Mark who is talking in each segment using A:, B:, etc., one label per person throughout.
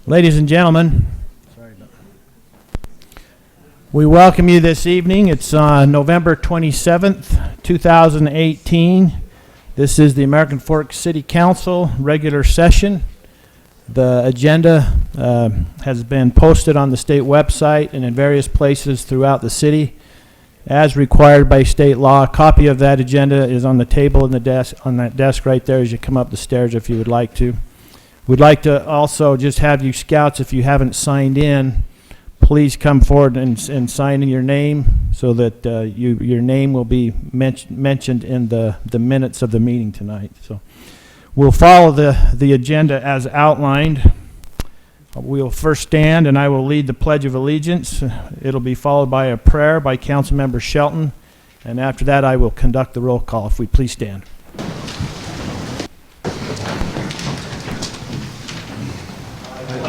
A: Ladies and gentlemen, we welcome you this evening. It's November 27th, 2018. This is the American Fork City Council regular session. The agenda has been posted on the state website and in various places throughout the city as required by state law. A copy of that agenda is on the table in the desk, on that desk right there as you come up the stairs if you would like to. We'd like to also just have you scouts, if you haven't signed in, please come forward and sign in your name so that your name will be mentioned in the minutes of the meeting tonight. So we'll follow the agenda as outlined. We'll first stand and I will lead the Pledge of Allegiance. It'll be followed by a prayer by Councilmember Shelton, and after that I will conduct the roll call. If we please stand.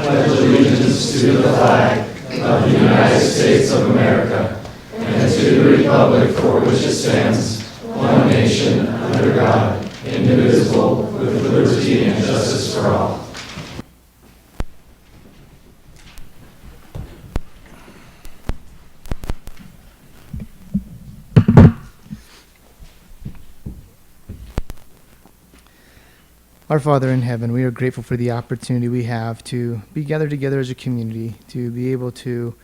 B: Pledge allegiance to the flag of the United States of America and to the republic for which it stands, one nation, under God, indivisible, with liberty and justice for all.
C: Our Father in heaven, we are grateful for the opportunity we have to be gathered together as a community, to be able to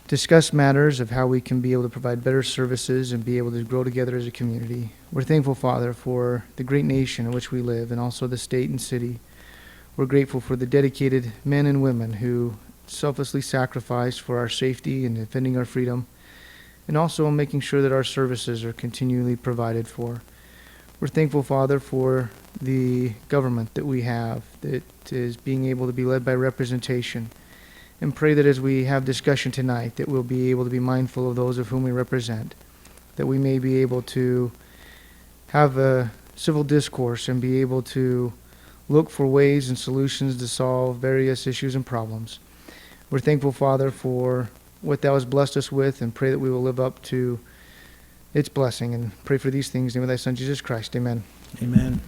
C: discuss matters of how we can be able to provide better services and be able to grow together as a community. We're thankful, Father, for the great nation in which we live and also the state and city. We're grateful for the dedicated men and women who selflessly sacrifice for our safety and defending our freedom, and also making sure that our services are continually provided for. We're thankful, Father, for the government that we have that is being able to be led by representation, and pray that as we have discussion tonight that we'll be able to be mindful of those of whom we represent, that we may be able to have a civil discourse and be able to look for ways and solutions to solve various issues and problems. We're thankful, Father, for what thou hast blessed us with, and pray that we will live up to its blessing, and pray for these things in the name of thy Son, Jesus Christ. Amen.
A: Amen.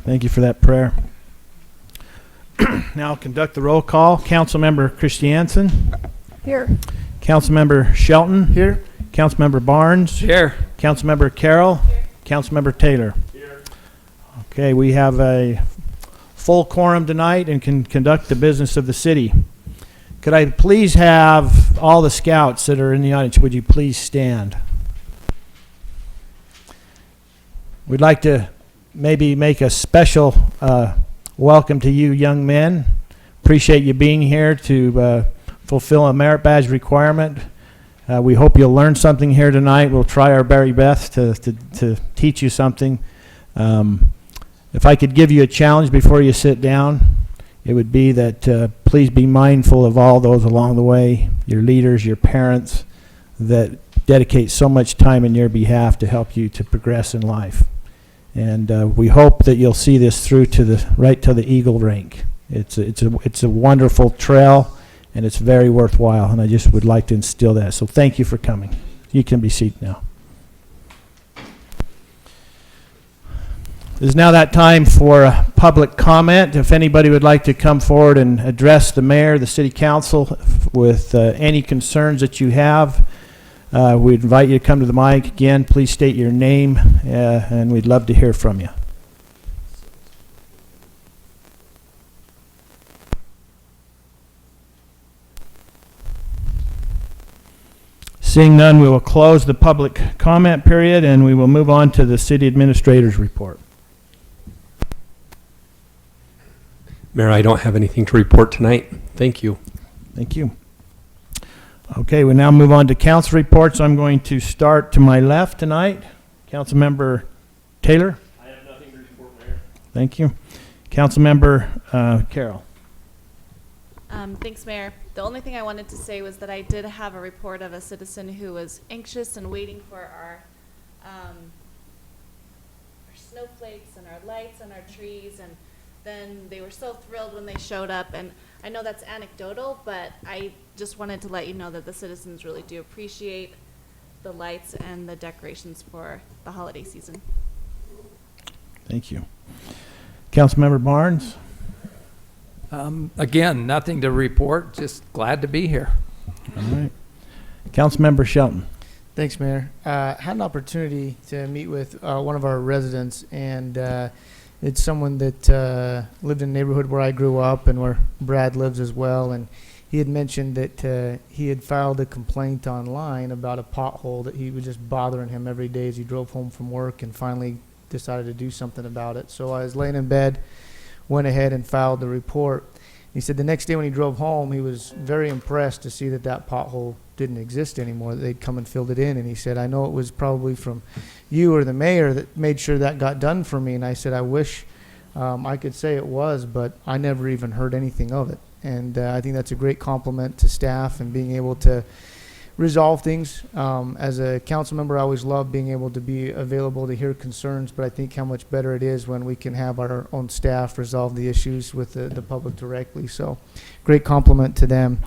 A: Thank you for that prayer. Now I'll conduct the roll call. Councilmember Christiansen.
D: Here.
A: Councilmember Shelton.
C: Here.
A: Councilmember Barnes.
E: Here.
A: Councilmember Carroll.
D: Here.
A: Councilmember Taylor.
E: Here.
A: Okay, we have a full quorum tonight and can conduct the business of the city. Could I please have all the scouts that are in the audience, would you please stand? We'd like to maybe make a special welcome to you young men. Appreciate you being here to fulfill a merit badge requirement. We hope you'll learn something here tonight. We'll try our very best to teach you something. If I could give you a challenge before you sit down, it would be that please be mindful of all those along the way, your leaders, your parents, that dedicate so much time in your behalf to help you to progress in life. And we hope that you'll see this through to right to the Eagle Rink. It's a wonderful trail, and it's very worthwhile, and I just would like to instill that. So thank you for coming. You can be seated now. It is now that time for public comment. If anybody would like to come forward and address the mayor, the city council with any concerns that you have, we invite you to come to the mic. Again, please state your name, and we'd love to hear from you. Seeing none, we will close the public comment period, and we will move on to the city administrator's report.
E: Mayor, I don't have anything to report tonight. Thank you.
A: Thank you. Okay, we now move on to council reports. I'm going to start to my left tonight. Councilmember Taylor.
F: I have nothing to report, Mayor.
A: Thank you. Councilmember Carroll.
D: Thanks, Mayor. The only thing I wanted to say was that I did have a report of a citizen who was anxious and waiting for our snowflakes and our lights and our trees, and then they were so thrilled when they showed up. And I know that's anecdotal, but I just wanted to let you know that the citizens really do appreciate the lights and the decorations for the holiday season.
A: Thank you. Councilmember Barnes.
F: Again, nothing to report, just glad to be here.
A: All right. Councilmember Shelton.
C: Thanks, Mayor. Had an opportunity to meet with one of our residents, and it's someone that lived in a neighborhood where I grew up and where Brad lives as well. And he had mentioned that he had filed a complaint online about a pothole that he was just bothering him every day as he drove home from work, and finally decided to do something about it. So I was laying in bed, went ahead and filed the report. He said the next day when he drove home, he was very impressed to see that that pothole didn't exist anymore, that they'd come and filled it in. And he said, I know it was probably from you or the mayor that made sure that got done for me. And I said, I wish I could say it was, but I never even heard anything of it. And I think that's a great compliment to staff and being able to resolve things. As a council member, I always love being able to be available to hear concerns, but I think how much better it is when we can have our own staff resolve the issues with the public directly. So great compliment to them.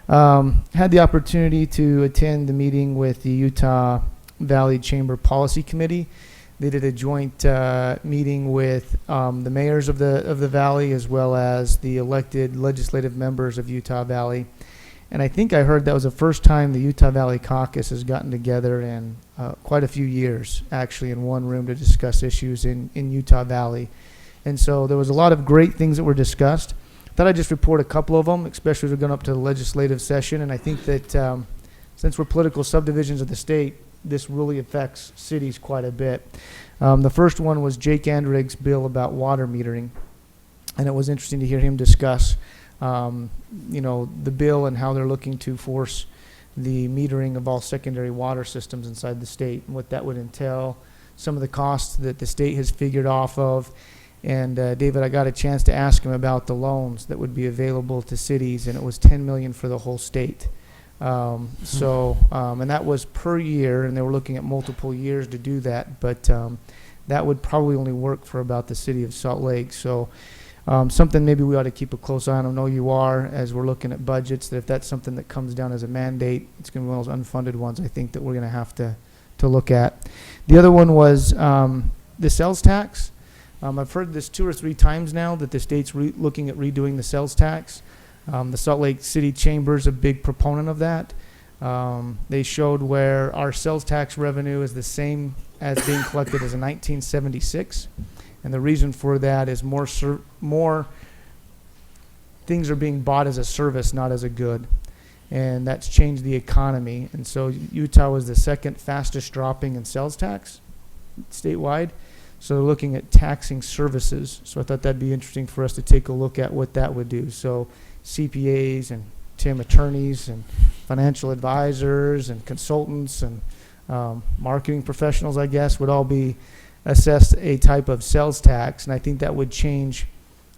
C: Had the opportunity to attend the meeting with the Utah Valley Chamber Policy Committee. They did a joint meeting with the mayors of the valley, as well as the elected legislative members of Utah Valley. And I think I heard that was the first time the Utah Valley Caucus has gotten together in quite a few years, actually, in one room to discuss issues in Utah Valley. And so there was a lot of great things that were discussed. Thought I'd just report a couple of them, especially as we're going up to the legislative session. And I think that since we're political subdivisions of the state, this really affects cities quite a bit. The first one was Jake Andrig's bill about water metering. And it was interesting to hear him discuss the bill and how they're looking to force the metering of all secondary water systems inside the state and what that would entail, some of the costs that the state has figured off of. And David, I got a chance to ask him about the loans that would be available to cities, and it was $10 million for the whole state. And that was per year, and they were looking at multiple years to do that, but that would probably only work for about the city of Salt Lake. So something maybe we ought to keep a close eye on. I know you are, as we're looking at budgets, that if that's something that comes down as a mandate, it's going to be one of those unfunded ones I think that we're going to have to look at. The other one was the sales tax. I've heard this 2 or 3 times now that the state's looking at redoing the sales tax. The Salt Lake City Chamber is a big proponent of that. They showed where our sales tax revenue is the same as being collected as in 1976. And the reason for that is more things are being bought as a service, not as a good. And that's changed the economy. And so Utah was the second fastest dropping in sales tax statewide. So they're looking at taxing services. So I thought that'd be interesting for us to take a look at what that would do. So CPAs and attorneys and financial advisors and consultants and marketing professionals, I guess, would all be assessed a type of sales tax. And I think that would change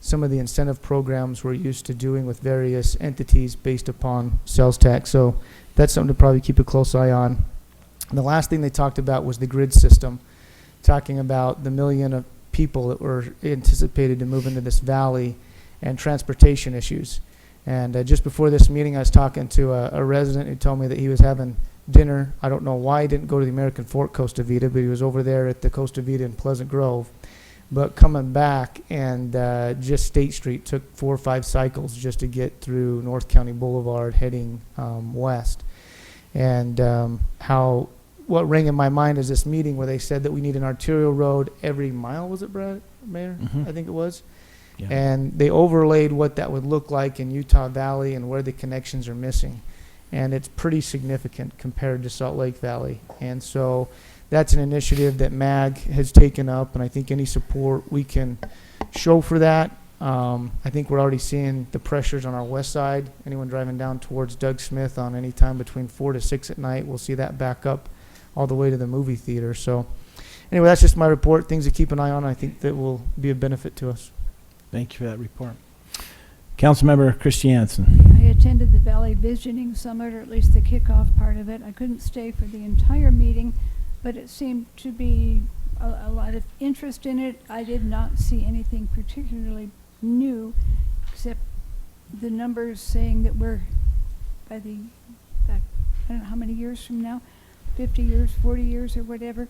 C: some of the incentive programs we're used to doing with various entities based upon sales tax. So that's something to probably keep a close eye on. And the last thing they talked about was the grid system, talking about the million of people that were anticipated to move into this valley and transportation issues. And just before this meeting, I was talking to a resident who told me that he was having dinner. I don't know why he didn't go to the American Fork Costa Vida, but he was over there at the Costa Vida in Pleasant Grove. But coming back, and just State Street took 4 or 5 cycles just to get through North County Boulevard heading west. And what rang in my mind is this meeting where they said that we need an arterial road every mile. Was it, Brad, Mayor?
A: Mhm.
C: I think it was.
A: Yeah.
C: And they overlaid what that would look like in Utah Valley and where the connections are missing. And it's pretty significant compared to Salt Lake Valley. And so that's an initiative that MAG has taken up, and I think any support we can show for that. I think we're already seeing the pressures on our west side. Anyone driving down towards Doug Smith on any time between 4 to 6 at night, we'll see that back up all the way to the movie theater. So anyway, that's just my report. Things to keep an eye on. I think that will be a benefit to us.
A: Thank you for that report. Councilmember Christiansen.
G: I attended the Valley Visioning Summit, or at least the kickoff part of it. I couldn't stay for the entire meeting, but it seemed to be a lot of interest in it. I did not see anything particularly new, except the numbers saying that we're back, I don't know how many years from now, 50 years, 40 years, or whatever,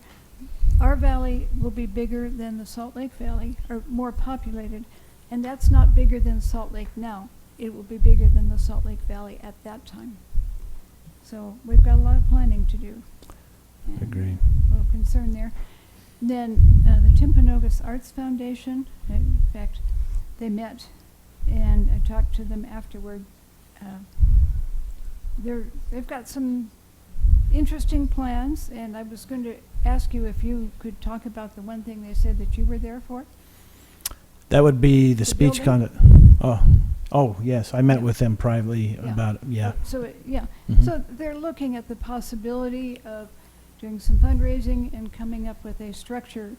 G: our valley will be bigger than the Salt Lake Valley, or more populated. And that's not bigger than Salt Lake now. It will be bigger than the Salt Lake Valley at that time. So we've got a lot of planning to do. And
A: Agreed.
G: A little concern there. Then the Timpanogos Arts Foundation, in fact, they met and I talked to them afterward. They've got some interesting plans, and I was going to ask you if you could talk about the one thing they said that you were there for.
A: That would be the
G: The
A: speech
G: building?
A: conduct. Oh, yes, I met with them privately
G: Yeah.
A: about, yeah.
G: Yeah.
A: Mhm.
G: So they're looking at the possibility of doing some fundraising and coming up with a structure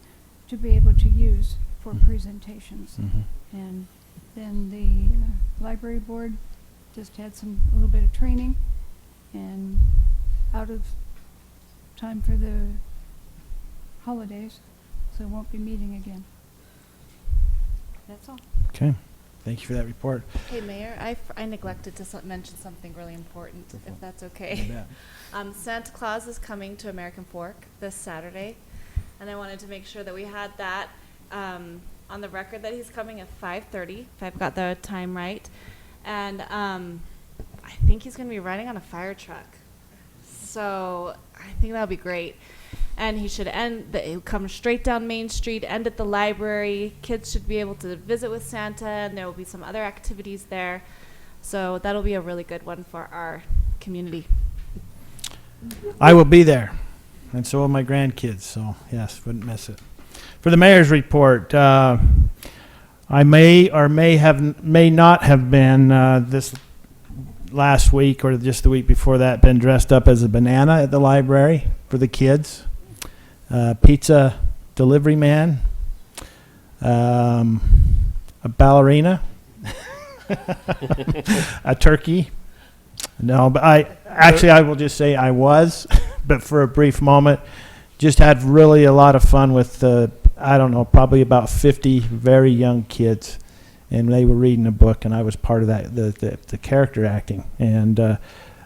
G: to be able to use for
A: Mhm.
G: presentations.
A: Mhm.
G: And then the library board just had a little bit of training and out of time for the holidays, so won't be meeting again. That's all.
A: Okay, thank you for that report.
D: Hey, Mayor, I neglected to mention something really important, if that's okay. Santa Claus is coming to American Fork this Saturday, and I wanted to make sure that we had that on the record that he's coming at 5:30, if I've got the time right. And I think he's going to be riding on a fire truck. So I think that'll be great. And he should he'll come straight down Main Street, end at the library. Kids should be able to visit with Santa, and there will be some other activities there. So that'll be a really good one for our community.
A: I will be there, and so will my grandkids, so yes, wouldn't miss it. For the mayor's report, I may or may not have been this last week or just the week before that been dressed up as a banana at the library for the kids. Pizza delivery man, a ballerina, a turkey. No, but I will just say I was, but for a brief moment, just had really a lot of fun with I don't know, probably about 50 very young kids, and they were reading a book, and I was part of that, the character acting, and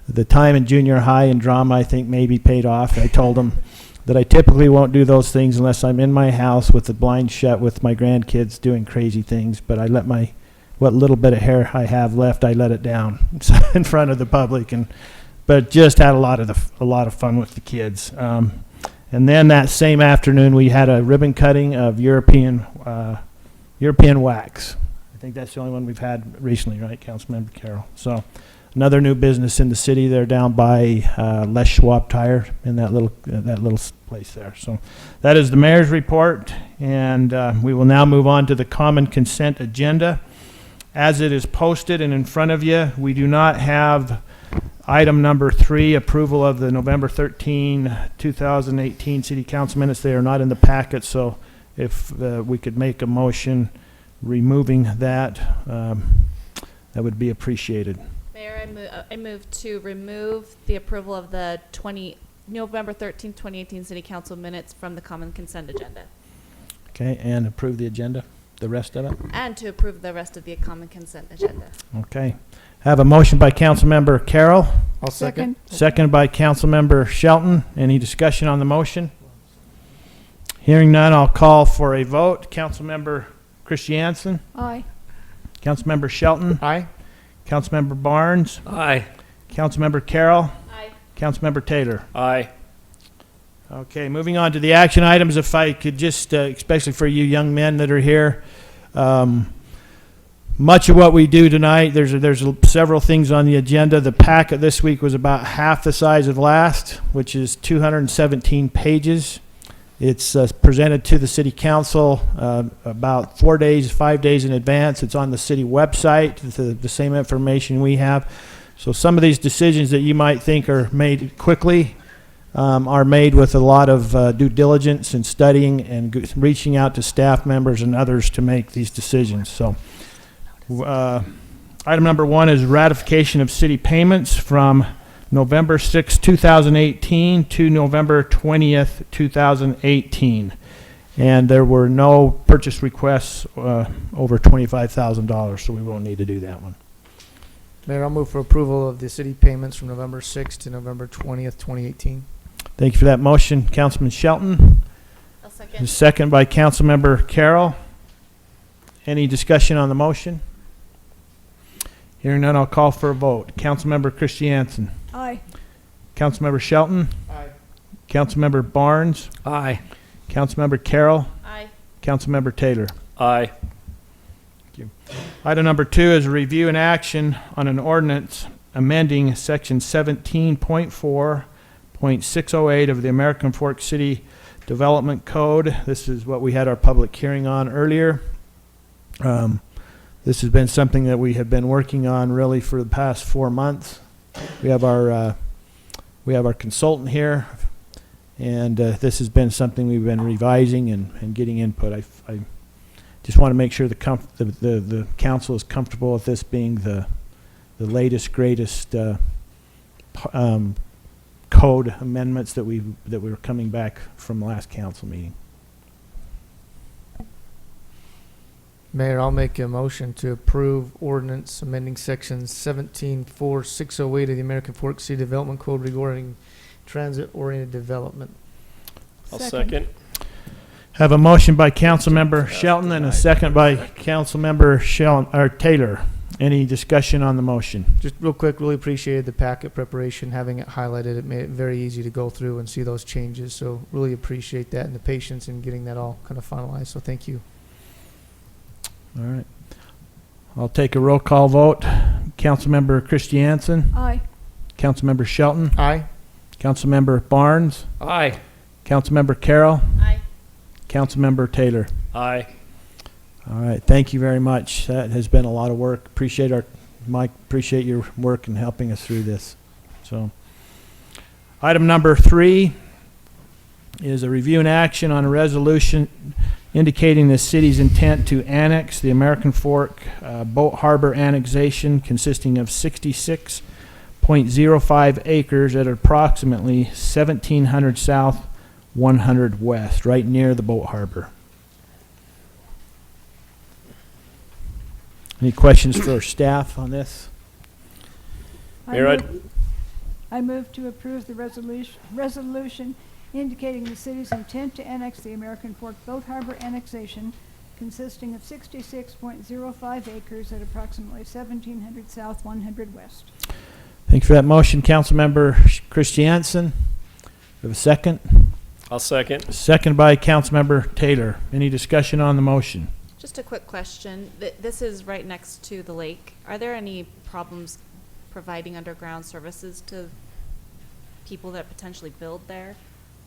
A: the time in junior high in drama I think maybe paid off. I told them that I typically won't do those things unless I'm in my house with the blinds shut with my grandkids doing crazy things, but I let what little bit of hair I have left, I let it down in front of the public, but just had a lot of fun with the kids. And then that same afternoon, we had a ribbon cutting of European wax. I think that's the only one we've had recently, right, Councilmember Carroll? So another new business in the city. They're down by Les Schwab Tire in that little place there. So that is the mayor's report, and we will now move on to the common consent agenda. As it is posted and in front of you, we do not have item number 3, approval of the November 13, 2018 City Council minutes. They are not in the packet, so if we could make a motion removing that, that would be appreciated.
D: Mayor, I move to remove the approval of the November 13th, 2018 City Council minutes from the common consent agenda.
A: Okay, and approve the agenda, the rest of it?
D: And to approve the rest of the common consent agenda.
A: Okay. Have a motion by Councilmember Carroll,
C: I'll second.
A: second by Councilmember Shelton. Any discussion on the motion? Hearing none, I'll call for a vote. Councilmember Christiansen,
G: Aye.
A: Councilmember Shelton,
C: Aye.
A: Councilmember Barnes,
E: Aye.
A: Councilmember Carroll,
D: Aye.
A: Councilmember Taylor.
E: Aye.
A: Okay, moving on to the action items. If I could just, especially for you young men that are here, much of what we do tonight, there's several things on the agenda. The packet this week was about half the size of last, which is 217 pages. It's presented to the city council about 5 days in advance. It's on the city website, the same information we have. So some of these decisions that you might think are made quickly are made with a lot of due diligence and studying and reaching out to staff members and others to make these decisions. So item number 1 is ratification of city payments from November 6, 2018 to November 20th, 2018. And there were no purchase requests over $25,000, so we won't need to do that one.
C: Mayor, I'll move for approval of the city payments from November 6th to November 20th, 2018.
A: Thank you for that motion, Councilman Shelton.
D: I'll second.
A: Second by Councilmember Carroll. Any discussion on the motion? Hearing none, I'll call for a vote. Councilmember Christiansen.
G: Aye.
A: Councilmember Shelton.
C: Aye.
A: Councilmember Barnes.
F: Aye.
A: Councilmember Carroll.
D: Aye.
A: Councilmember Taylor.
E: Aye.
A: Item number 2 is a review and action on an ordinance amending section 17.4.608 of the American Fork City Development Code. This is what we had our public hearing on earlier. This has been something that we have been working on really for the past 4 months. We have our consultant here, and this has been something we've been revising and getting input. I just want to make sure the council is comfortable with this being the latest, greatest code amendments that we were coming back from the last council meeting.
C: Mayor, I'll make a motion to approve ordinance amending section 17.4.608 of the American Fork City Development Code regarding transit-oriented development.
E: I'll second.
A: Have a motion by Councilmember Shelton and a second by Councilmember Taylor. Any discussion on the motion?
C: Just real quick, really appreciated the packet preparation, having it highlighted. It made it very easy to go through and see those changes. So really appreciate that and the patience in getting that all kind of finalized. So thank you.
A: All right. I'll take a roll call vote. Councilmember Christiansen.
G: Aye.
A: Councilmember Shelton.
C: Aye.
A: Councilmember Barnes.
F: Aye.
A: Councilmember Carroll.
D: Aye.
A: Councilmember Taylor.
E: Aye.
A: All right. Thank you very much. That has been a lot of work. Mike, appreciate your work in helping us through this. So, item number 3 is a review and action on a resolution indicating the city's intent to annex the American Fork Boat Harbor annexation consisting of 66.05 acres at approximately 1700 south, 100 west, right near the boat harbor. Any questions for staff on this?
E: Mayor,
G: I move to approve the resolution indicating the city's intent to annex the American Fork Boat Harbor annexation consisting of 66.05 acres at approximately 1700 south, 100 west.
A: Thank you for that motion, Councilmember Christiansen. We have a second?
E: I'll second.
A: Second by Councilmember Taylor. Any discussion on the motion?
D: Just a quick question. This is right next to the lake. Are there any problems providing underground services to people that potentially build there?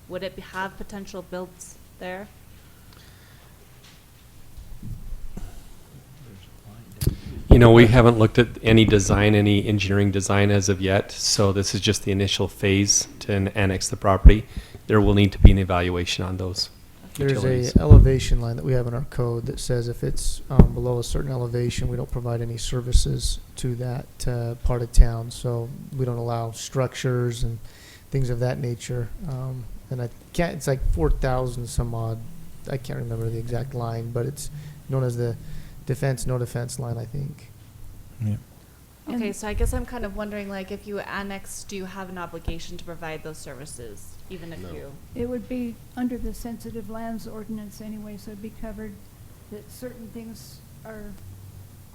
D: Would it have potential builds there?
E: You know, we haven't looked at any design, any engineering design as of yet, so this is just the initial phase to annex the property. There will need to be an evaluation on those
C: There's
E: utilities.
C: a elevation line that we have in our code that says if it's below a certain elevation, we don't provide any services to that part of town. So we don't allow structures and things of that nature. And it's like 4,000 some odd. I can't remember the exact line, but it's known as the no defense line, I think.
A: Yeah.
D: Okay, so I guess I'm kind of wondering, like, if you annex, do you have an obligation to provide those services, even if you?
G: It would be under the sensitive lands ordinance anyway, so it'd be covered that certain things are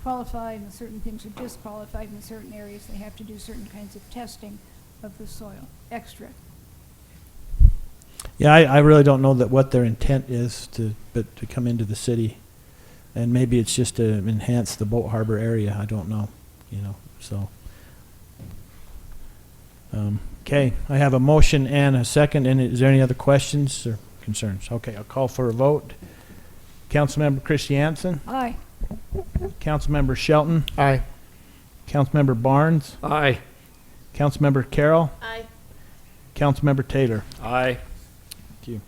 G: qualified and certain things are disqualified in certain areas. They have to do certain kinds of testing of the soil, extra.
A: Yeah, I really don't know what their intent is to come into the city. And maybe it's just to enhance the boat harbor area. I don't know, so. Okay, I have a motion and a second. And is there any other questions or concerns? Okay, I'll call for a vote. Councilmember Christiansen,
G: Aye.
A: Councilmember Shelton,
C: Aye.
A: Councilmember Barnes,
F: Aye.
A: Councilmember Carroll,
D: Aye.
A: Councilmember Taylor.
E: Aye.
A: Thank you.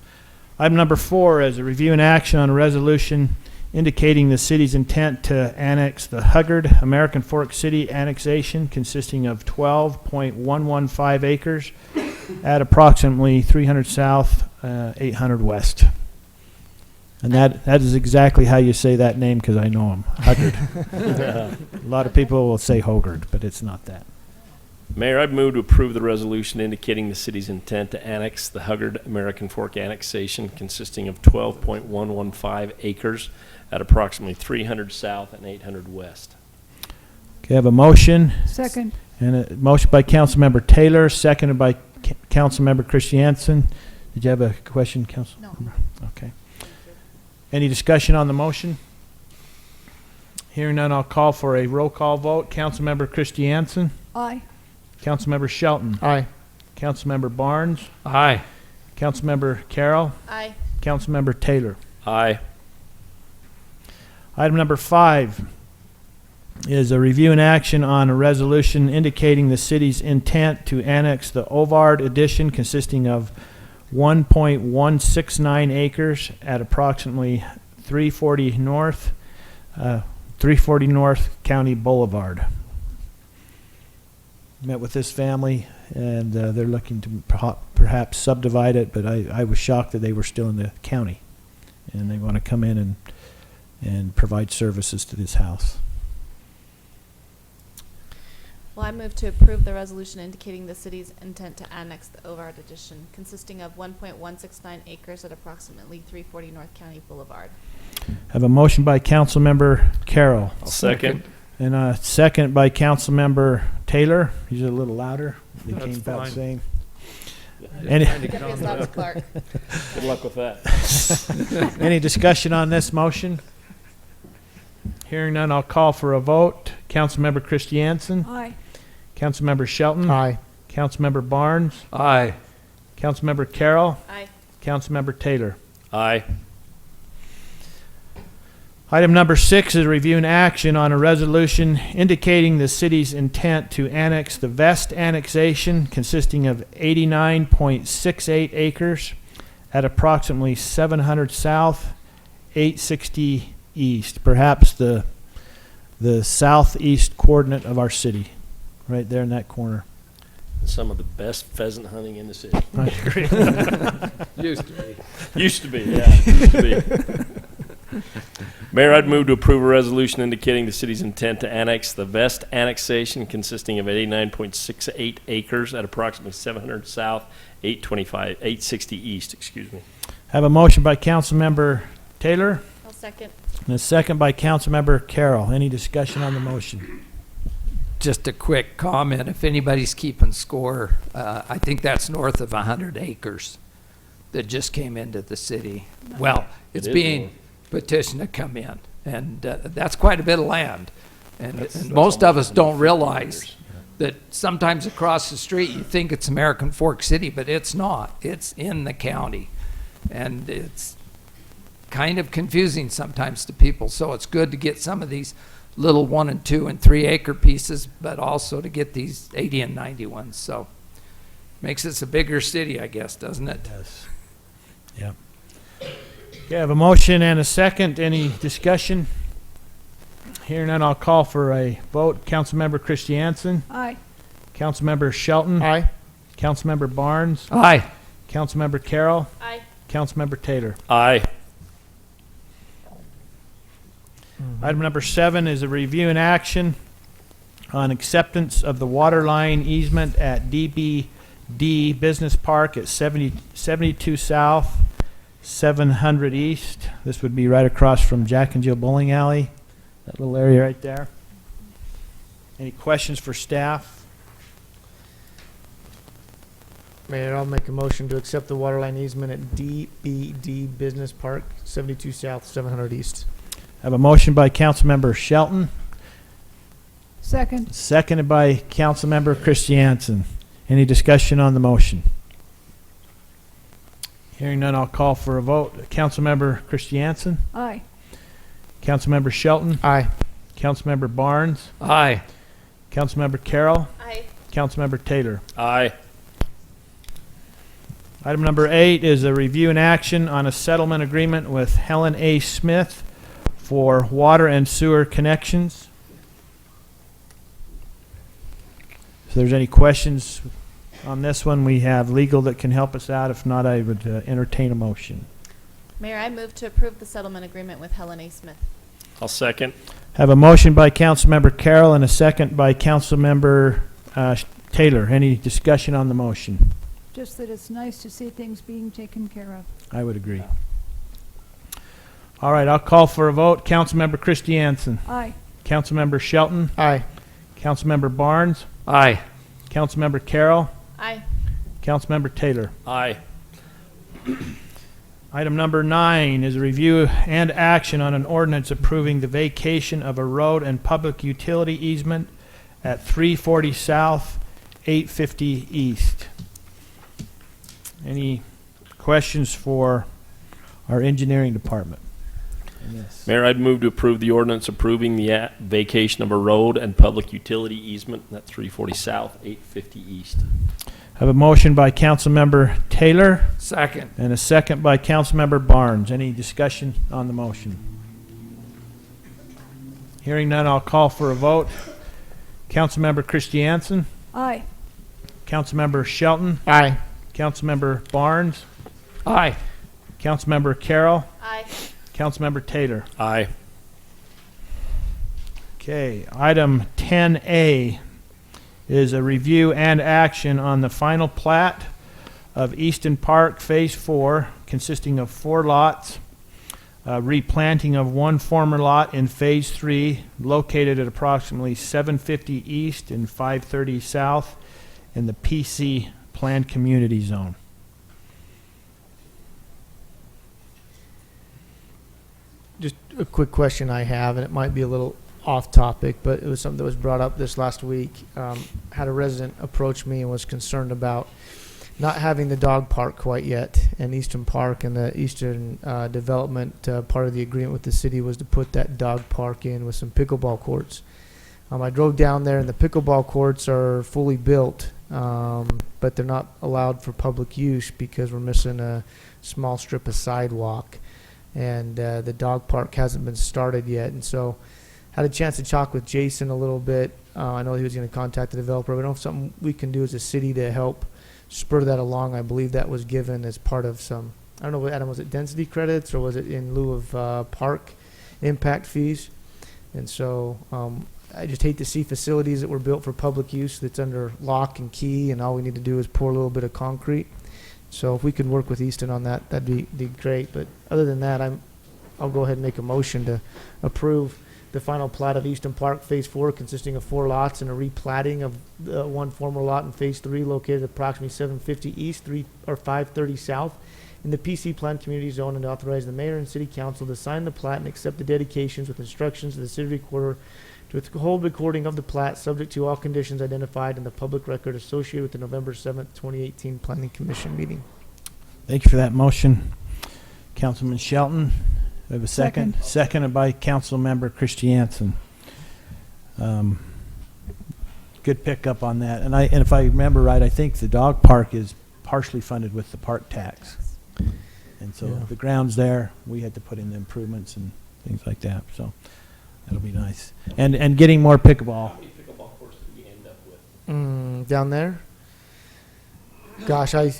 A: Item number 4 is a review and action on a resolution indicating the city's intent to annex the Huggard American Fork City annexation consisting of 12.115 acres at approximately 300 south, 800 west. And that is exactly how you say that name because I know him, Huggard. A lot of people will say Hogard, but it's not that.
H: Mayor, I'd move to approve the resolution indicating the city's intent to annex the Huggard American Fork annexation consisting of 12.115 acres at approximately 300 south and 800 west.
A: Okay, I have a motion,
G: Second.
A: and a motion by Councilmember Taylor, seconded by Councilmember Christiansen. Did you have a question, Council?
D: No.
A: Okay. Any discussion on the motion? Hearing none, I'll call for a roll call vote. Councilmember Christiansen,
G: Aye.
A: Councilmember Shelton,
C: Aye.
A: Councilmember Barnes,
F: Aye.
A: Councilmember Carroll,
D: Aye.
A: Councilmember Taylor.
H: Aye.
A: Item number 5 is a review and action on a resolution indicating the city's intent to annex the Ovard addition consisting of 1.169 acres at approximately 340 North County Boulevard. Met with this family, and they're looking to perhaps subdivide it, but I was shocked that they were still in the county, and they want to come in and provide services to this house.
D: Well, I move to approve the resolution indicating the city's intent to annex the Ovard addition consisting of 1.169 acres at approximately 340 North County Boulevard.
A: I have a motion by Councilmember Carroll,
H: I'll second.
A: and a second by Councilmember Taylor. He's a little louder. They
F: That's
A: came about
F: fine.
A: saying. Any,
D: Deputy Stops Clark.
H: Good luck with that.
A: any discussion on this motion? Hearing none, I'll call for a vote. Councilmember Christiansen,
G: Aye.
A: Councilmember Shelton,
C: Aye.
A: Councilmember Barnes,
F: Aye.
A: Councilmember Carroll,
D: Aye.
A: Councilmember Taylor.
H: Aye.
A: Item number 6 is a review and action on a resolution indicating the city's intent to annex the Vest annexation consisting of 89.68 acres at approximately 700 south, 860 east, perhaps the southeast coordinate of our city, right there in that corner.
H: Some of the best pheasant hunting in the city.
A: I agree.
F: Used to be.
H: Used to be, yeah. Used to be. Mayor, I'd move to approve a resolution indicating the city's intent to annex the Vest annexation consisting of 89.68 acres at approximately 700 south, 860 east, excuse me.
A: Have a motion by Councilmember Taylor
D: I'll second.
A: and a second by Councilmember Carroll. Any discussion on the motion?
F: Just a quick comment, if anybody's keeping score, I think that's north of 100 acres that just came into the city. Well, it's
H: is
F: being
H: more.
F: petitioned to come in, and that's quite a bit of land. And
H: That's
F: most of us
H: almost
F: don't
H: 150
F: realize
H: acres.
F: that sometimes across the street, you think it's American Fork City, but it's not. It's in the county. And it's kind of confusing sometimes to people, so it's good to get some of these little 1 and 2 and 3 acre pieces, but also to get these 80 and 90 ones. So makes us a bigger city, I guess, doesn't it?
A: Yes. Yep. Okay, I have a motion and a second. Any discussion? Hearing none, I'll call for a vote. Councilmember Christiansen,
G: Aye.
A: Councilmember Shelton,
C: Aye.
A: Councilmember Barnes,
F: Aye.
A: Councilmember Carroll,
D: Aye.
A: Councilmember Taylor.
H: Aye.
A: Item number 7 is a review and action on acceptance of the water line easement at DBD Business Park at 72 South, 700 East. This would be right across from Jack and Jill Bowling Alley, that little area right there. Any questions for staff?
C: Mayor, I'll make a motion to accept the waterline easement at DBD Business Park, 72 South, 700 East.
A: I have a motion by Councilmember Shelton,
G: Second.
A: seconded by Councilmember Christiansen. Any discussion on the motion? Hearing none, I'll call for a vote. Councilmember Christiansen,
G: Aye.
A: Councilmember Shelton,
C: Aye.
A: Councilmember Barnes,
F: Aye.
A: Councilmember Carroll,
D: Aye.
A: Councilmember Taylor.
H: Aye.
A: Item number 8 is a review and action on a settlement agreement with Helen A. Smith for water and sewer connections. If there's any questions on this one, we have legal that can help us out. If not, I would entertain a motion.
D: Mayor, I move to approve the settlement agreement with Helen A. Smith.
H: I'll second.
A: Have a motion by Councilmember Carroll and a second by Councilmember Taylor, any discussion on the motion?
G: Just that it's nice to see things being taken care of.
A: I would agree. All right, I'll call for a vote. Councilmember Christiansen.
G: Aye.
A: Councilmember Shelton.
C: Aye.
A: Councilmember Barnes.
F: Aye.
A: Councilmember Carroll.
D: Aye.
A: Councilmember Taylor.
H: Aye.
A: Item number 9 is a review and action on an ordinance approving the vacation of a road and public utility easement at 340 South, 850 East. Any questions for our engineering department? Yes.
H: Mayor, I'd move to approve the ordinance approving the vacation of a road and public utility easement at 340 South, 850 East.
A: I have a motion by Councilmember Taylor
F: Second.
A: and a second by Councilmember Barnes. Any discussion on the motion? Hearing none, I'll call for a vote. Councilmember Christiansen.
G: Aye.
A: Councilmember Shelton.
C: Aye.
A: Councilmember Barnes.
F: Aye.
A: Councilmember Carroll.
D: Aye.
A: Councilmember Taylor.
H: Aye.
A: Okay, item 10A is a review and action on the final plat of Easton Park Phase 4, consisting of 4 lots, replanting of 1 former lot in Phase 3, located at approximately 750 East and 530 South in the PC Planned Community Zone.
C: Just a quick question I have, and it might be a little off topic, but it was something that was brought up this last week. Had a resident approach me and was concerned about not having the dog park quite yet in Eastern Park, and the Eastern development part of the agreement with the city was to put that dog park in with some pickleball courts. I drove down there, and the pickleball courts are fully built, but they're not allowed for public use because we're missing a small strip of sidewalk, and the dog park hasn't been started yet. And so had a chance to talk with Jason a little bit. I know he was going to contact the developer. I don't know if something we can do as a city to help spur that along. I believe that was given as part of some, I don't know, Adam, was it density credits or was it in lieu of park impact fees? And so I just hate to see facilities that were built for public use that's under lock and key, and all we need to do is pour a little bit of concrete. So if we could work with Easton on that, that'd be great. But other than that, I'll go ahead and make a motion to approve the final plat of Easton Park Phase 4, consisting of 4 lots and a replatting of 1 former lot in Phase 3, located approximately 750 East, 530 South, in the PC Plan Community Zone, and to authorize the mayor and city council to sign the plat and accept the dedications with instructions to the city recorder to withhold recording of the plat, subject to all conditions identified in the public record associated with the November 7th, 2018 Planning Commission meeting.
A: Thank you for that motion, Councilman Shelton. We have a second.
G: Second.
A: Seconded by Councilmember Christiansen. Good pickup on that. And if I remember right, I think the dog park is partially funded with the park tax. And so
C: Yeah.
A: the ground's there. We had to put in the improvements and things like that. So that'll be nice. And getting more pickleball.
H: How many pickleball courts did we end up with?
C: Down there? Gosh, I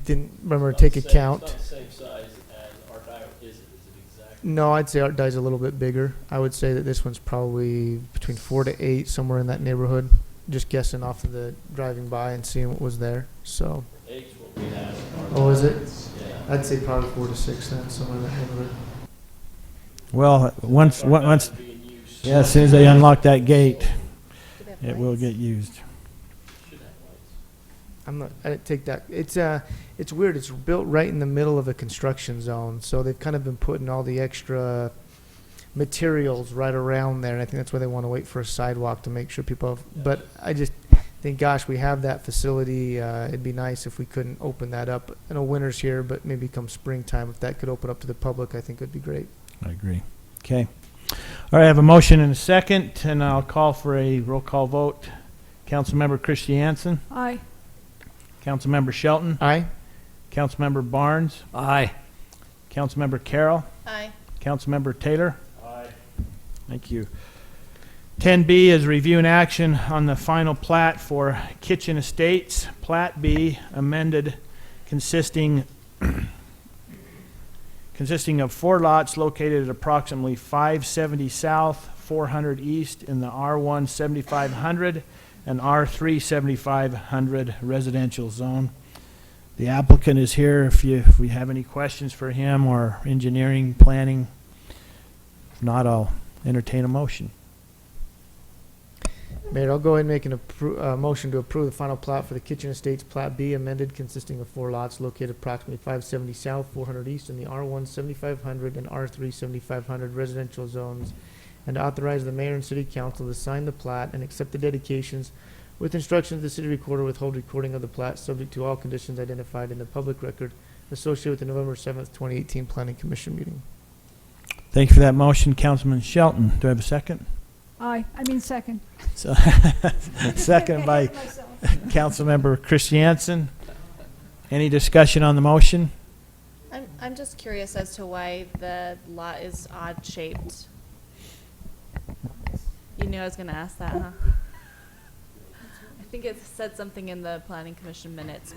C: didn't remember to take a count.
H: It's not the same size as our dial, is it? Is it exactly?
C: No, I'd say Art Dye's a little bit bigger. I would say that this one's probably between 4 to 8, somewhere in that neighborhood. Just guessing off of the driving by and seeing what was there. So,
H: Eight's what we had.
C: oh, is it?
H: Yeah.
C: I'd say probably 4 to 6 then, somewhere in that neighborhood.
A: Well, once,
H: Being used.
A: yeah, as soon as they unlock that gate,
D: Do they have
A: it will
D: lights?
A: get used.
H: Should have lights.
C: I didn't take that. It's weird. It's built right in the middle of a construction zone, so they've kind of been putting all the extra materials right around there, and I think that's why they want to wait for a sidewalk to make sure people have. But I just think, gosh, we have that facility. It'd be nice if we couldn't open that up. I know winter's here, but maybe come springtime, if that could open up to the public, I think it'd be great.
A: I agree. Okay. All right, I have a motion and a second, and I'll call for a roll call vote. Councilmember Christiansen,
G: Aye.
A: Councilmember Shelton,
C: Aye.
A: Councilmember Barnes,
F: Aye.
A: Councilmember Carroll,
D: Aye.
A: Councilmember Taylor.
H: Aye.
A: Thank you. 10B is review and action on the final plat for Kitchen Estates, Plat B, amended, consisting of 4 lots located at approximately 570 South, 400 East in the R1 7500 an R3 7500 residential zone. The applicant is here if we have any questions for him or engineering, planning. If not, I'll entertain a motion.
C: Mayor, I'll go ahead and make a motion to approve the final plat for the Kitchen Estates Plat B amended, consisting of 4 lots located approximately 570 south, 400 east in the R1 7500 and R3 7500 residential zones, and to authorize the mayor and city council to sign the plat and accept the dedications with instructions the city recorder withhold recording of the plat subject to all conditions identified in the public record associated with the November 7th, 2018 Planning Commission meeting.
A: Thank you for that motion, Councilman Shelton. Do I have a second?
G: Aye, I mean second.
A: So, second by
G: Myself.
A: Councilmember Christiansen. Any discussion on the motion?
D: I'm just curious as to why the lot is odd shaped. You knew I was gonna ask that, huh? I think it said something in the planning commission minutes,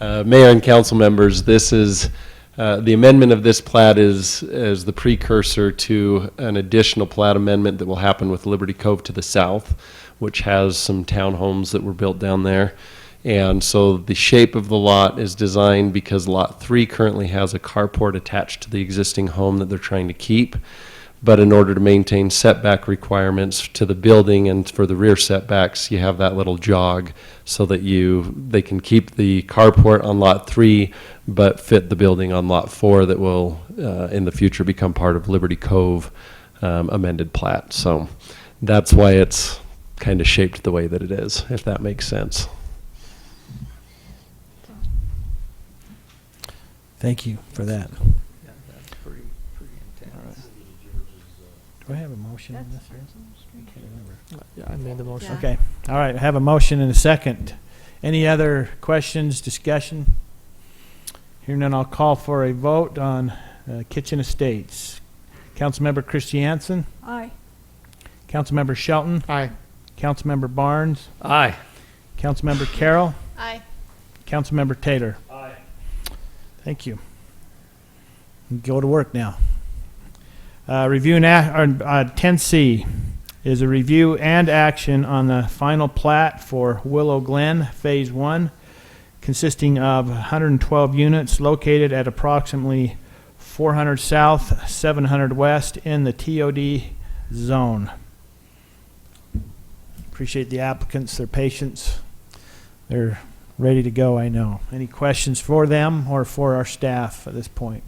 D: but
E: Mayor and council members, this is, the amendment of this plat is the precursor to an additional plat amendment that will happen with Liberty Cove to the south, which has some townhomes that were built down there. And so the shape of the lot is designed because Lot 3 currently has a carport attached to the existing home that they're trying to keep. But in order to maintain setback requirements to the building and for the rear setbacks, you have that little jog so that they can keep the carport on Lot 3, but fit the building on Lot 4 that will, in the future, become part of Liberty Cove amended plat. So that's why it's kind of shaped the way that it is, if that makes sense.
A: Thank you for that.
F: Yeah, that's pretty intense.
A: Do I have a motion in this here?
C: Yeah, I made the motion.
D: Yeah.
A: Okay, all right, I have a motion and a second. Any other questions, discussion? Hearing none, I'll call for a vote on Kitchen Estates. Councilmember Christiansen,
G: Aye.
A: Councilmember Shelton,
C: Aye.
A: Councilmember Barnes,
F: Aye.
A: Councilmember Carroll,
D: aye.
A: Councilmember Taylor.
H: Aye.
A: Thank you. Go to work now. Review and 10C is a review and action on the final plat for Willow Glen Phase 1, consisting of 112 units located at approximately 400 south, 700 west in the TOD zone. Appreciate the applicants, their patience. They're ready to go, I know. Any questions for them or for our staff at this point?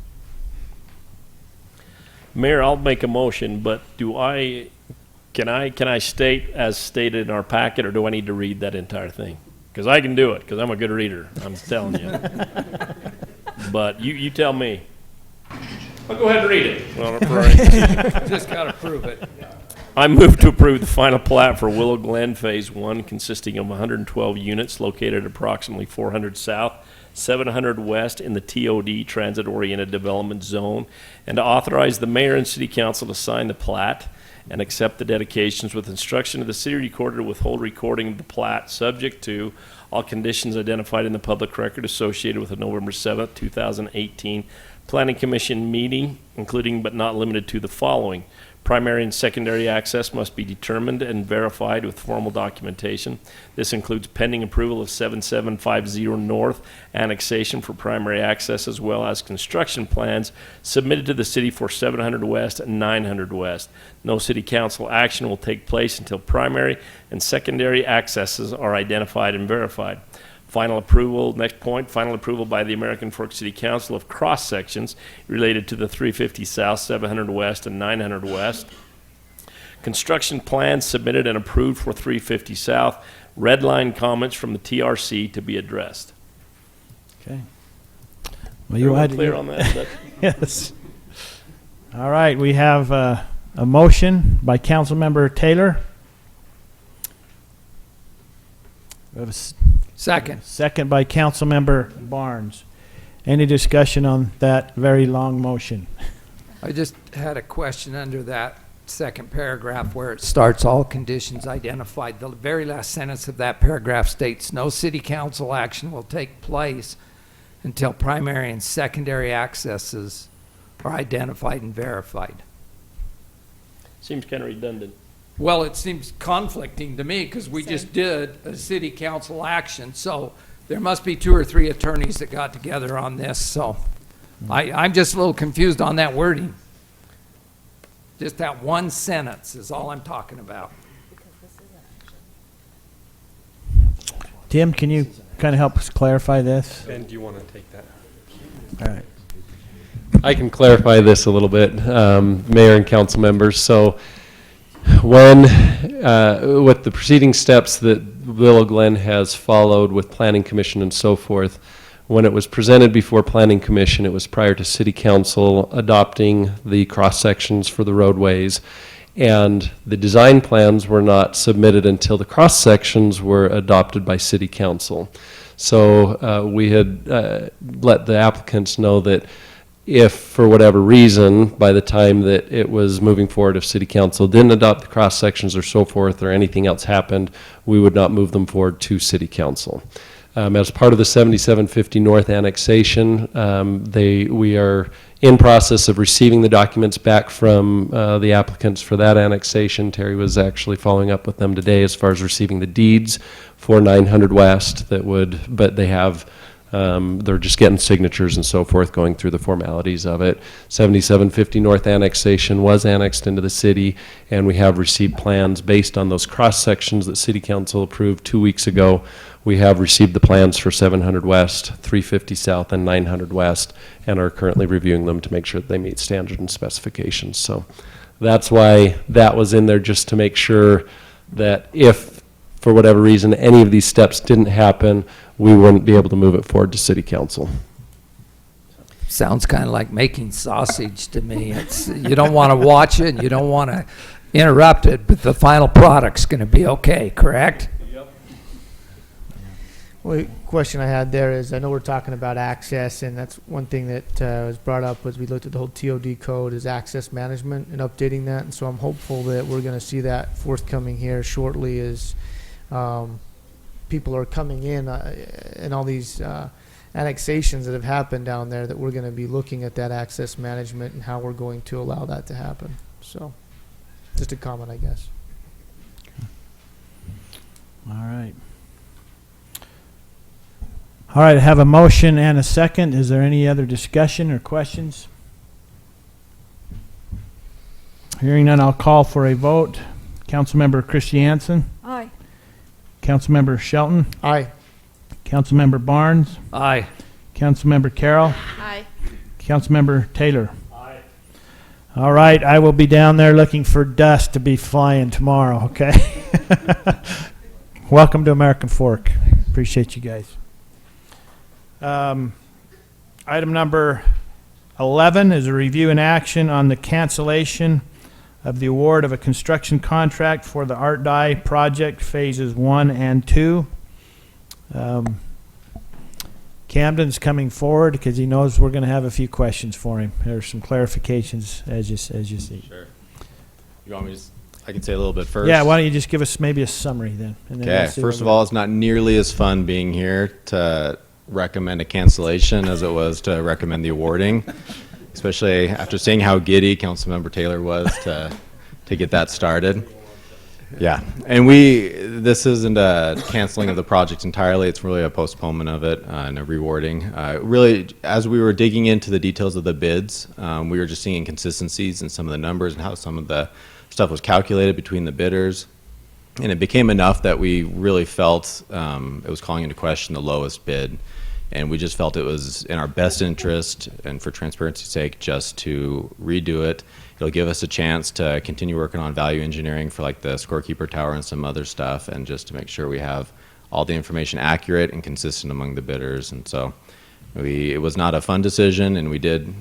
H: Mayor, I'll make a motion, but can I state as stated in our packet, or do I need to read that entire thing? Because I can do it, because I'm a good reader, I'm telling you. But you tell me. I'll go ahead and read it. Well, right.
F: Just gotta prove it.
H: I move to approve the final plat for Willow Glen Phase 1, consisting of 112 units located at approximately 400 south, 700 west in the TOD Transit-Oriented Development Zone, and to authorize the mayor and city council to sign the plat and accept the dedications with instruction of the city recorder to withhold recording of the plat, subject to all conditions identified in the public record associated with the November 7th, 2018 Planning Commission meeting, including but not limited to the following. Primary and secondary access must be determined and verified with formal documentation. This includes pending approval of 7750 North annexation for primary access, as well as construction plans submitted to the city for 700 West and 900 West. No city council action will take place until primary and secondary accesses are identified and verified. Final approval, next point, final approval by the American Fork City Council of cross-sections related to the 350 South, 700 West, and 900 West. Construction plans submitted and approved for 350 South. Red line comments from the TRC to be addressed.
A: Okay. Well,
H: Everyone clear on that?
A: Yes. All right, we have a motion by Councilmember Taylor. We have a
F: Second.
A: second by Councilmember Barnes. Any discussion on that very long motion?
F: I just had a question under that second paragraph where it starts, all conditions identified. The very last sentence of that paragraph states, no city council action will take place until primary and secondary accesses are identified and verified.
H: Seems kind of redundant.
F: Well, it seems conflicting to me because we just did a city council action, so there must be 2 or 3 attorneys that got together on this, so I'm just a little confused on that wording. Just that one sentence is all I'm talking about.
A: Tim, can you kind of help us clarify this?
E: Ben, do you want to take that?
A: All right.
E: I can clarify this a little bit, Mayor and council members. So when, with the preceding steps that Willow Glen has followed with Planning Commission and so forth, when it was presented before Planning Commission, it was prior to City Council adopting the cross-sections for the roadways. And the design plans were not submitted until the cross-sections were adopted by City Council. So we had let the applicants know that if, for whatever reason, by the time that it was moving forward, if City Council didn't adopt the cross-sections or so forth, or anything else happened, we would not move them forward to City Council. As part of the 7750 North annexation, we are in process of receiving the documents back from the applicants for that annexation. Terry was actually following up with them today as far as receiving the deeds for 900 West but they have, they're just getting signatures and so forth, going through the formalities of it. 7750 North annexation was annexed into the city, and we have received plans based on those cross sections that City Council approved 2 weeks ago. We have received the plans for 700 West, 350 South, and 900 West, and are currently reviewing them to make sure that they meet standards and specifications. So that's why that was in there, just to make sure that if, for whatever reason, any of these steps didn't happen, we wouldn't be able to move it forward to City Council.
F: Sounds kind of like making sausage to me. It's, you don't want to watch it, you don't want to interrupt it, but the final product's going to be okay, correct?
C: Well, the question I had there is, I know we're talking about access, and that's one thing that was brought up as we looked at the whole TOD code is access management and updating that. And so I'm hopeful that we're going to see that forthcoming here shortly as people are coming in and all these annexations that have happened down there, that we're going to be looking at that access management and how we're going to allow that to happen. So just a comment, I guess.
A: All right. All right, I have a motion and a second. Is there any other discussion or questions? Hearing none, I'll call for a vote. Councilmember Christiansen,
G: Aye.
A: Councilmember Shelton,
C: Aye.
A: Councilmember Barnes,
F: Aye.
A: Councilmember Carroll,
D: Aye.
A: Councilmember Taylor. Aye. All right, I will be down there looking for dust to be flying tomorrow, okay? Welcome to American Fork. Appreciate you guys. Item number 11 is a review and action on the cancellation of the award of a construction contract for the Art Dye project phases 1 and 2. Camden's coming forward because he knows we're going to have a few questions for him. There's some clarifications as you see.
I: Sure. You want me to? I can say a little bit first.
A: Yeah, why don't you just give us maybe a summary then? And then
I: Okay.
A: we'll see
I: First
A: what
I: of all, it's not nearly as fun being here to recommend a cancellation as it was to recommend the awarding, especially after seeing how giddy Councilmember Taylor was to get that started. Yeah, and this isn't a canceling of the project entirely. It's really a postponement of it and a rewarding. Really, as we were digging into the details of the bids, we were just seeing inconsistencies in some of the numbers and how some of the stuff was calculated between the bidders. And it became enough that we really felt it was calling into question the lowest bid. And we just felt it was in our best interest and for transparency's sake just to redo it. It'll give us a chance to continue working on value engineering for like the scorekeeper tower and some other stuff, and just to make sure we have all the information accurate and consistent among the bidders. And so it was not a fun decision, and we did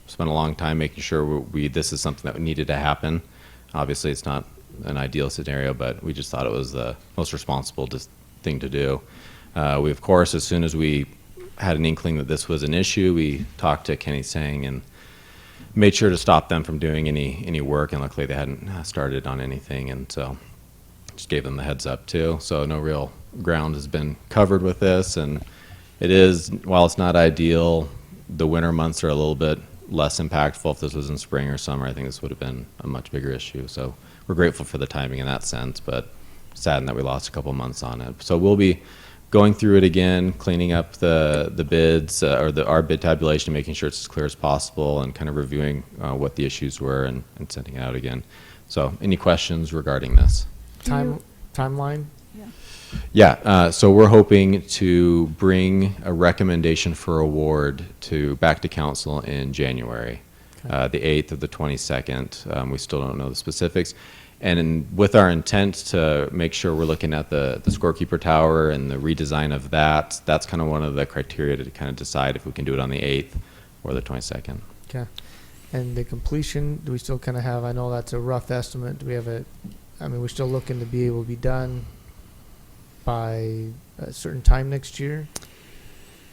I: spend a long time making sure this is something that needed to happen. Obviously, it's not an ideal scenario, but we just thought it was the most responsible thing to do. We, of course, as soon as we had an inkling that this was an issue, we talked to Kenny Sang and made sure to stop them from doing any work, and luckily they hadn't started on anything, and so just gave them the heads up too. So no real ground has been covered with this, and it is, while it's not ideal, the winter months are a little bit less impactful. If this was in spring or summer, I think this would have been a much bigger issue. So we're grateful for the timing in that sense, but saddened that we lost a couple months on it. So we'll be going through it again, cleaning up the bids or our bid tabulation, making sure it's as clear as possible, and kind of reviewing what the issues were and sending it out again. So any questions regarding this?
C: Timeline?
I: Yeah, so we're hoping to bring a recommendation for award back to council in January, the 8th or the 22nd. We still don't know the specifics. And with our intent to make sure we're looking at the scorekeeper tower and the redesign of that, that's kind of one of the criteria to kind of decide if we can do it on the 8th or the 22nd.
C: Okay. And the completion, do we still kind of have, I know that's a rough estimate, do we have we're still looking to be able to be done by a certain time next year?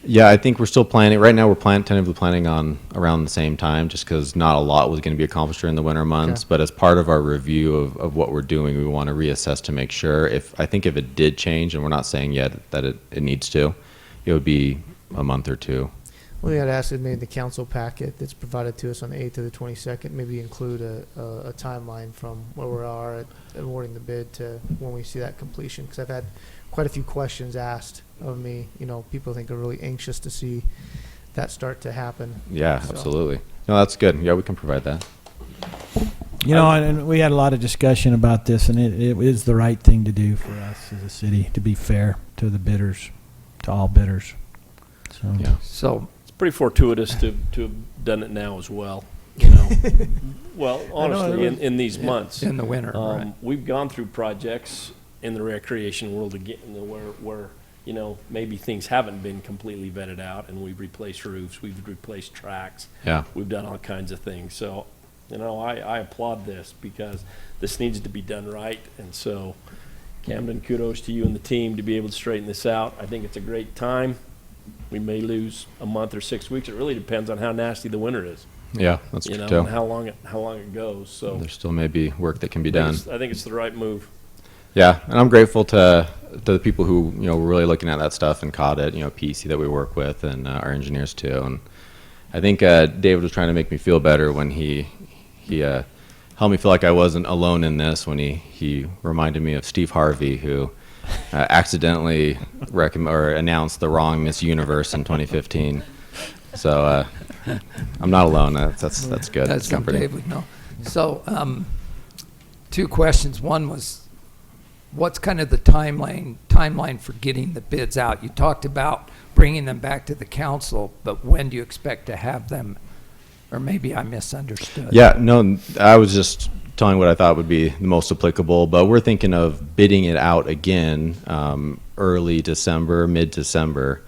I: Yeah, I think we're still planning. Right now, we're tentatively planning on around the same time, just because not a lot was going to be accomplished during the winter months.
C: Okay.
I: But as part of our review of what we're doing, we want to reassess to make sure. I think if it did change, and we're not saying yet that it needs to, it would be a month or two.
C: Well, we had asked that maybe the council packet that's provided to us on the 8th to the 22nd, maybe include a timeline from where we are at awarding the bid to when we see that completion. Because I've had quite a few questions asked of me. People think are really anxious to see that start to happen.
I: Yeah,
C: So-
I: absolutely. No, that's good. Yeah, we can provide that.
A: And we had a lot of discussion about this, and it is the right thing to do for us as a city, to be fair to the bidders, to all bidders. So,
I: Yeah.
F: So,
H: It's pretty fortuitous to have done it now as well. Well, honestly, in these months.
F: in the winter, right?
H: We've gone through projects in the recreation world again where maybe things haven't been completely vetted out, and we've replaced roofs, we've replaced tracks,
I: Yeah.
H: we've done all kinds of things. So, I applaud this because this needs to be done right. And so, Camden, kudos to you and the team to be able to straighten this out. I think it's a great time. We may lose a month or 6 weeks. It really depends on how nasty the winter is,
I: Yeah, that's true
H: and
I: too.
H: how long it goes. So,
I: There still may be work that can be
H: I think
I: done.
H: I think it's the right move.
I: Yeah, and I'm grateful to the people who were really looking at that stuff and caught it. PC that we work with, and our engineers too. And I think David was trying to make me feel better when he helped me feel like I wasn't alone in this. When he reminded me of Steve Harvey, who accidentally announced the wrong Miss Universe in 2015. So I'm not alone. That's good.
F: That's
I: That's comforting.
F: David, no. So, two questions. One was, what's kind of the timeline for getting the bids out? You talked about bringing them back to the council, but when do you expect to have them? Or maybe I misunderstood.
I: Yeah, no, I was just telling what I thought would be the most applicable, but we're thinking of bidding it out again early December, mid-December,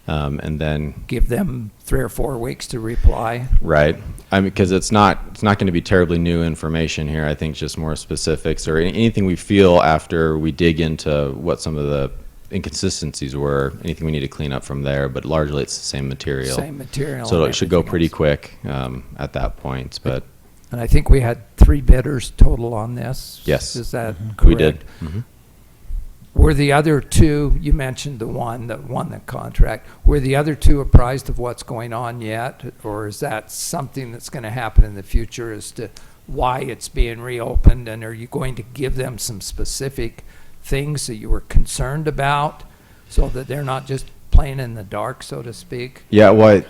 I: and then
F: Give them 3 or 4 weeks to reply.
I: right. Because it's not going to be terribly new information here. I think just more specifics or anything we feel after we dig into what some of the inconsistencies were, anything we need to clean up from there. But largely, it's the same material.
F: Same material.
I: So
F: and
I: it should go
F: everything
I: pretty
F: else.
I: quick at that point. But
F: And I think we had 3 bidders total on this.
I: Yes.
F: Is that correct?
I: we did. Mhm.
F: Were the other 2, you mentioned the one that won the contract, were the other 2 apprised of what's going on yet? Or is that something that's going to happen in the future as to why it's being reopened? And are you going to give them some specific things that you were concerned about so that they're not just playing in the dark, so to speak?
I: Yeah, well,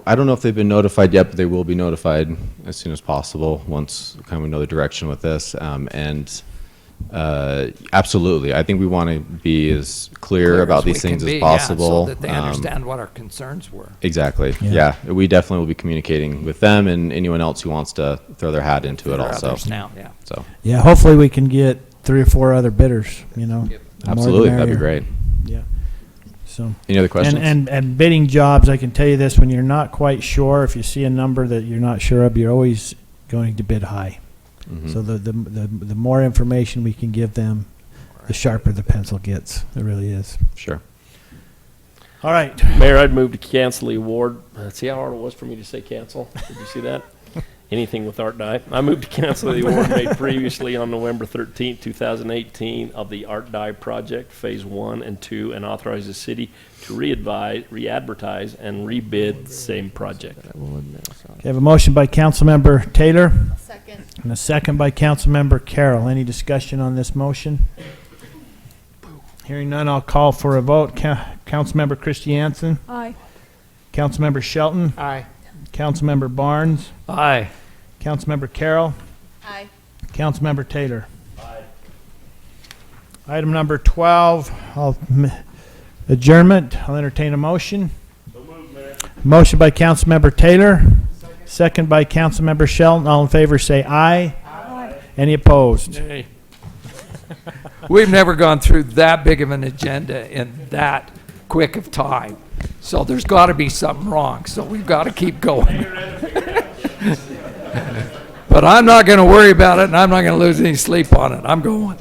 I: I don't know if they've been notified yet, but they will be notified as soon as possible once kind of we know the direction with this. Absolutely, I think we want to be as clear about these things as possible.
F: So that they understand what our concerns were.
I: Exactly.
A: Yeah.
I: Yeah, we definitely will be communicating with them and anyone else who wants to throw their hat into it
F: There are
I: also.
F: others now, yeah.
I: So
A: yeah, hopefully we can get 3 or 4 other bidders, The more the
I: absolutely, that'd be
A: merrier.
I: great.
A: Yeah. So.
I: Any other questions?
A: And bidding jobs, I can tell you this, when you're not quite sure, if you see a number that you're not sure of, you're always going to bid high.
I: Mhm.
A: So the more information we can give them, the sharper the pencil gets. It really is.
I: Sure.
A: All right.
H: Mayor, I'd move to cancel the award. See how hard it was for me to say cancel? Did you see that? anything with Art Dye. I move to cancel the award made previously on November 13th, 2018 of the Art Dye project, Phase 1 and 2, and authorize the city to re-advertise and rebid the same project.
A: Okay, I have a motion by Councilmember Taylor
D: Second.
A: and a second by Councilmember Carroll. Any discussion on this motion? Hearing none, I'll call for a vote. Councilmember Christiansen,
G: Aye.
A: Councilmember Shelton,
C: Aye.
A: Councilmember Barnes,
F: Aye.
A: Councilmember Carroll,
D: Aye.
A: Councilmember Taylor. Item number 12, adjournment. I'll entertain a motion. Motion by Councilmember Taylor, second by Councilmember Shelton. All in favor say aye.
G: Aye.
A: Any opposed?
F: Nay. We've never gone through that big of an agenda in that quick of time. So there's got to be something wrong. So we've got to keep going. But I'm not going to worry about it, and I'm not going to lose any sleep on it. I'm going.